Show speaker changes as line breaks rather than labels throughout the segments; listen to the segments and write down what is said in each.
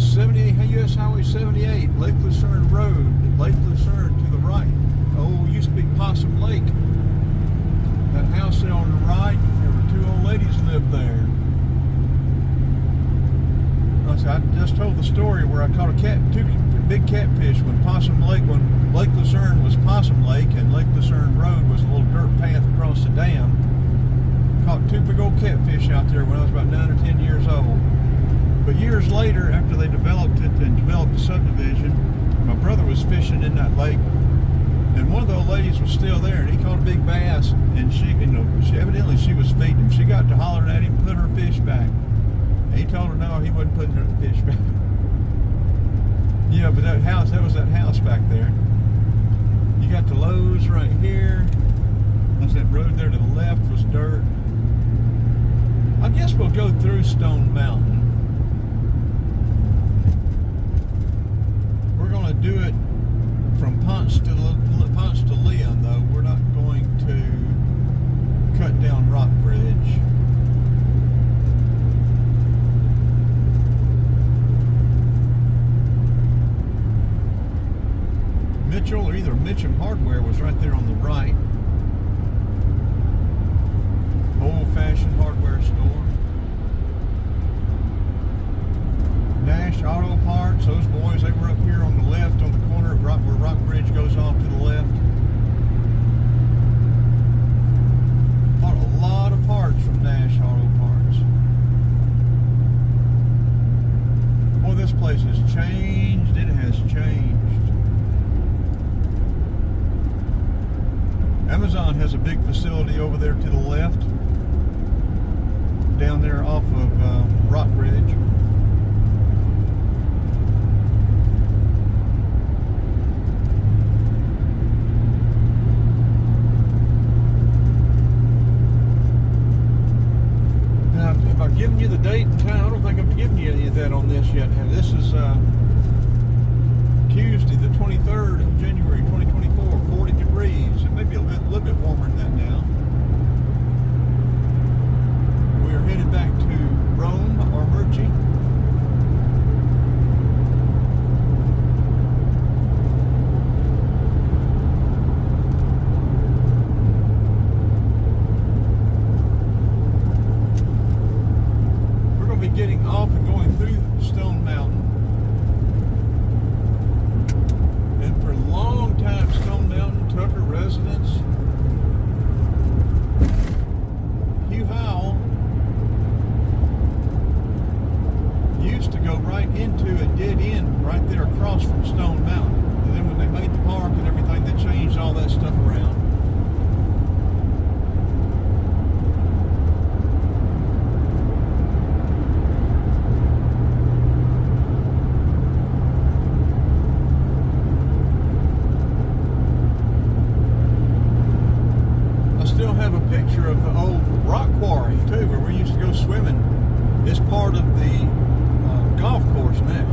U.S. Highway 78, Lake Lucerne Road, Lake Lucerne to the right. Oh, used to be Possum Lake. That house there on the right, there were two old ladies lived there. I just told the story where I caught two big catfish when Lake Lucerne was Possum Lake and Lake Lucerne Road was a little dirt path across the dam. Caught two big old catfish out there when I was about 9 or 10 years old. But years later, after they developed it and developed the subdivision, my brother was fishing in that lake, and one of the old ladies was still there, and he caught a big bass, and she evidently she was feeding him. She got to hollering at him, put her fish back. And he told her no, he wasn't putting her fish back. Yeah, but that was that house back there. You got the Lowe's right here. That's that road there to the left was dirt. I guess we'll go through Stone Mountain. We're going to do it from Ponce to Leon, though. We're not going to cut down Rockbridge. Mitchell, or either Mitchum Hardware, was right there on the right. Old-fashioned hardware store. Nash Auto Parts, those boys, they were up here on the left, on the corner where Rockbridge goes off to the left. Bought a lot of parts from Nash Auto Parts. Boy, this place has changed. It has changed. Amazon has a big facility over there to the left, down there off of Rockbridge. Now, if I've given you the date and time, I don't think I've given you any of that on this yet. This is Tuesday, the 23rd of January, 2024, 40 degrees. It may be a little bit warmer than that now. We are headed back to Rome or Murchie. We're going to be getting off and going through Stone Mountain. For a long time, Stone Mountain, Tucker residence, Hugh Howell used to go right into a dead end right there across from Stone Mountain. And then when they made the park and everything, they changed all that stuff around. Have a picture of the old rock quarry too, where we used to go swimming. It's part of the golf course now.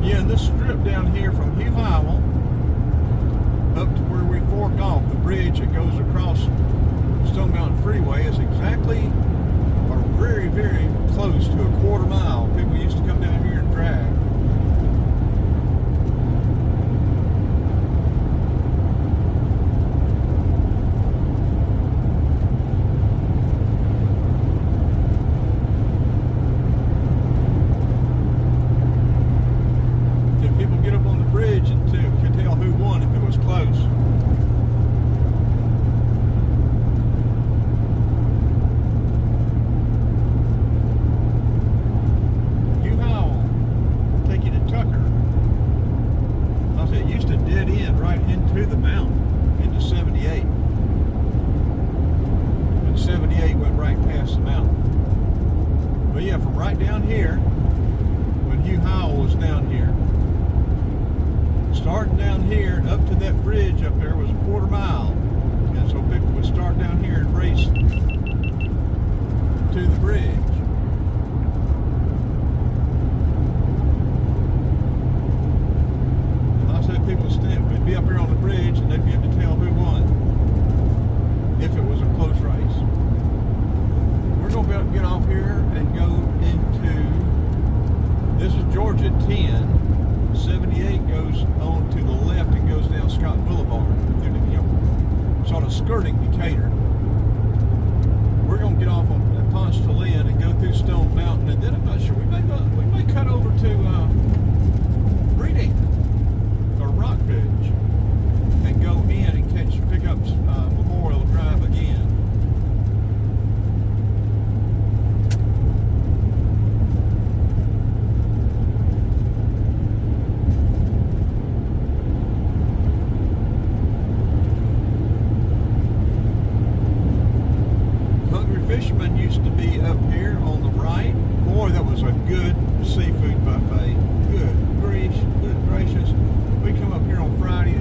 Yeah, and this strip down here from Hugh Howell up to where we fork off, the bridge that goes across Stone Mountain Freeway, is exactly very, very close to a quarter mile. People used to come down here and drag. Did people get up on the bridge and could tell who won if it was close? Into the mountain, into 78. And 78 went right past the mountain. But yeah, from right down here, when Hugh Howell was down here, starting down here up to that bridge up there was a quarter mile. And so people would start down here and race to the bridge. I-10. 78 goes on to the left and goes down Scott Boulevard, through the, sort of skirting Decatur. We're going to get off on Ponce to Lynn and go through Stone Mountain, and then I'm not sure, we may cut over to Reading or Rockbridge and go in and pick up Memorial Drive again. Fisherman used to be up here on the right. Boy, that was a good seafood buffet. Good gracious. We come up here on Friday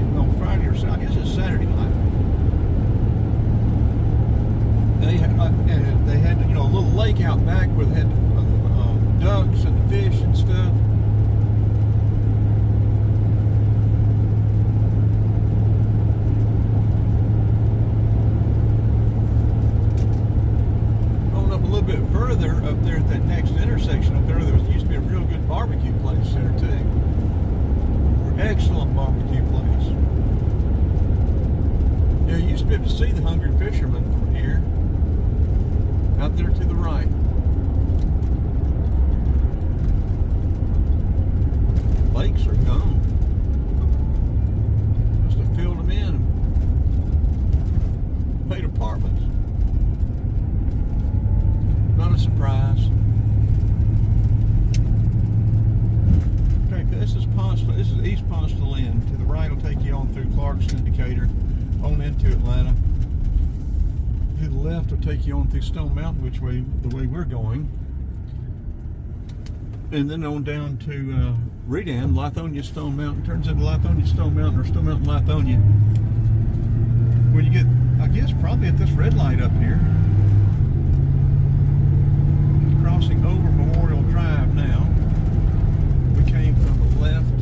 or so, I guess it's Saturday night. They had a little lake out back where they had ducks and the fish and stuff. Further up there at that next intersection up there used to be a real good barbecue place there too. Excellent barbecue place. Yeah, you used to be able to see the Hungry Fisherman from here. Out there to the right. Lakes are gone. Must have filled them in and made apartments. Not a surprise. Okay, this is East Ponce to Lynn. To the right will take you on through Clarkston, Decatur, on into Atlanta. To the left will take you on through Stone Mountain, the way we're going. And then on down to Redan, Lithonia, Stone Mountain. Turns into Lithonia, Stone Mountain, or Stone Mountain, Lithonia. When you get, I guess, probably at this red light up here. Crossing over Memorial Drive now. We came from the left.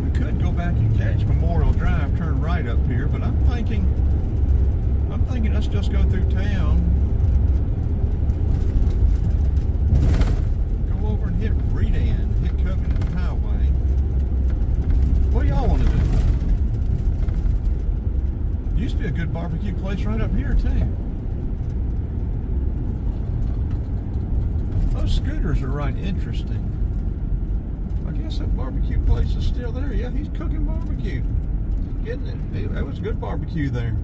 We could go back and catch Memorial Drive, turn right up here, but I'm thinking let's just go through town. Go over and hit Redan, hit Covenant Highway. What do y'all want to do? Used to be a good barbecue place right up here too. Those scooters are right interesting. I guess that barbecue place is still there. Yeah, he's cooking barbecue. Getting it. That was good barbecue there.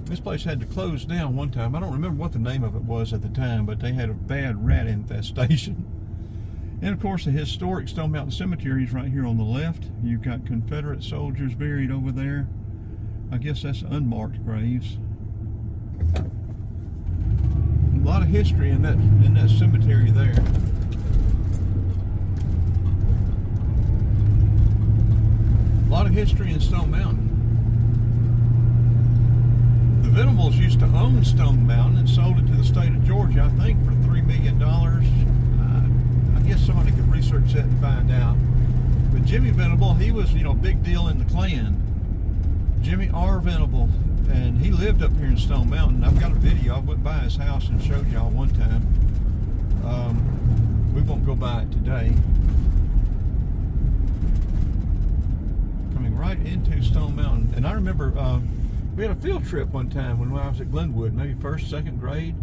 This place had to close down one time. I don't remember what the name of it was at the time, but they had a bad rat infestation. And of course, the historic Stone Mountain Cemetery is right here on the left. You've got Confederate soldiers buried over there. I guess that's unmarked graves. A lot of history in that cemetery there. A lot of history in Stone Mountain. The Venables used to own Stone Mountain and sold it to the state of Georgia, I think, for $3 million. I guess somebody could research that and find out. But Jimmy Venable, he was, big deal in the Klan. Jimmy R. Venable, and he lived up here in Stone Mountain. I've got a video. I went by his house and showed y'all one time. We won't go by it today. Coming right into Stone Mountain. And I remember we had a field trip one time when I was at Glenwood, maybe first, second grade.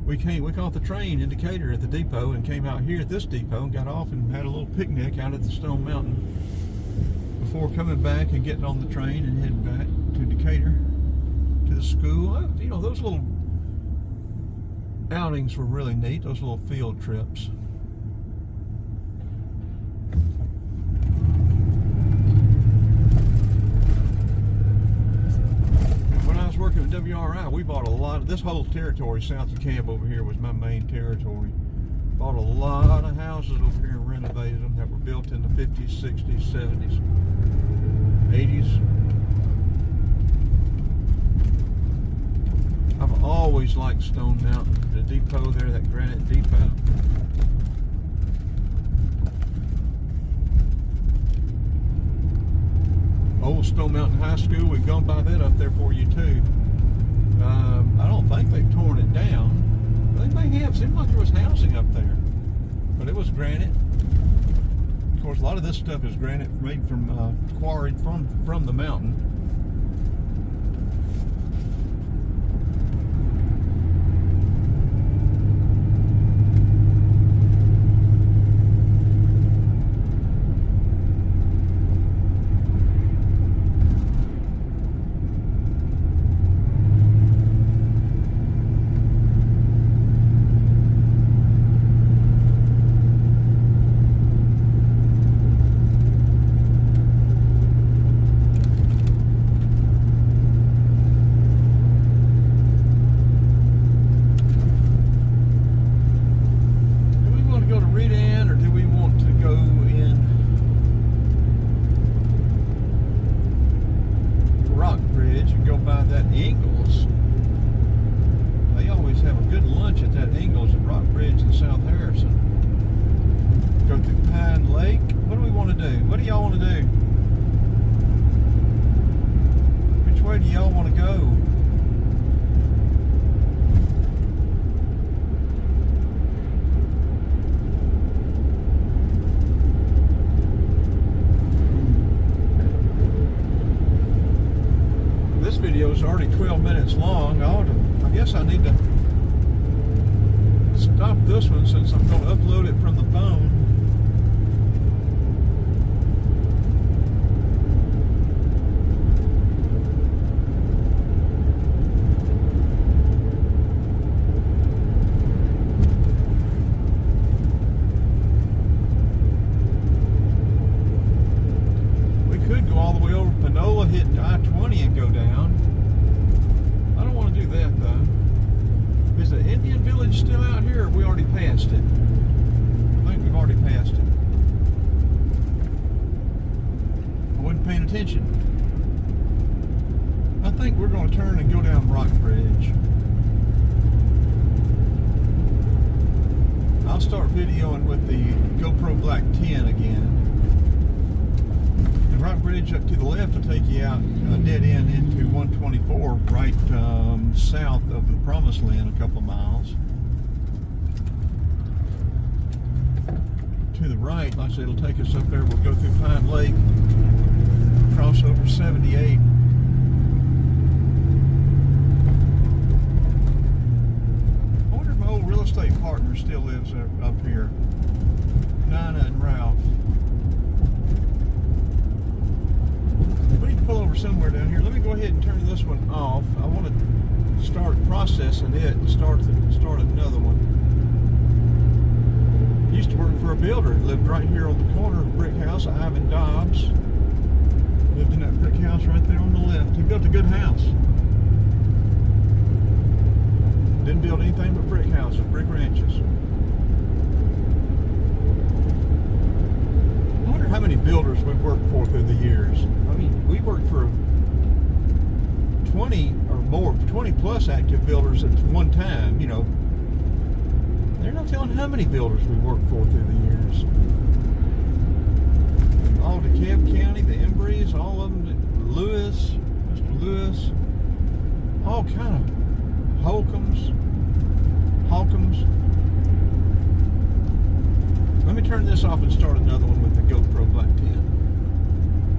We caught the train in Decatur at the depot and came out here at this depot and got off and had a little picnic out at the Stone Mountain before coming back and getting on the train and heading back to Decatur to the school. Those little outings were really neat, those little field trips. Working at WRI, we bought a lot of this whole territory south of camp over here was my main territory. Bought a lot of houses over here and renovated them that were built in the 50s, 60s, 70s, 80s. I've always liked Stone Mountain, the depot there, that granite depot. old Stone Mountain High School. We've gone by that up there for you too. I don't think they've torn it down. They may have. Seemed like there was housing up there, but it was granite. Of course, a lot of this stuff is granite made from quarried from the mountain. Rockbridge and go by that Ingalls. They always have a good lunch at that Ingalls at Rockbridge in South Harrison. Go through Pine Lake. What do we want to do? What do y'all want to do? Which way do y'all want to go? This video is already 12 minutes long. I guess I need to stop this one since I'm going to upload it from the phone. We could go all the way over Panola, hit I-20 and go down. I don't want to do that though. Is the Indian Village still out here, or have we already passed it? I think we've already passed it. I wasn't paying attention. I think we're going to turn and go down Rockbridge. I'll start videoing with the GoPro Black 10 again. And Rockbridge up to the left will take you out a dead end into 124 right south of the Promised Land a couple of miles. To the right, like I said, it'll take us up there. We'll go through Pine Lake, cross over 78. I wonder if my old real estate partner still lives up here. Nina and Ralph. We need to pull over somewhere down here. Let me go ahead and turn this one off. I want to start processing it and start another one. Used to work for a builder. Lived right here on the corner of the brick house, Ivan Dobbs. Lived in that brick house right there on the left. He built a good house. Didn't build anything but brick houses, brick ranches. I wonder how many builders we've worked for through the years. I mean, we worked for 20 or more, 20 plus active builders at one time, you know. They're not telling how many builders we worked for through the years. All DeKalb County, the Embreys, all of them, Lewis, Mr. Lewis, all kind of Holcombs. Let me turn this off and start another one with the GoPro Black 10.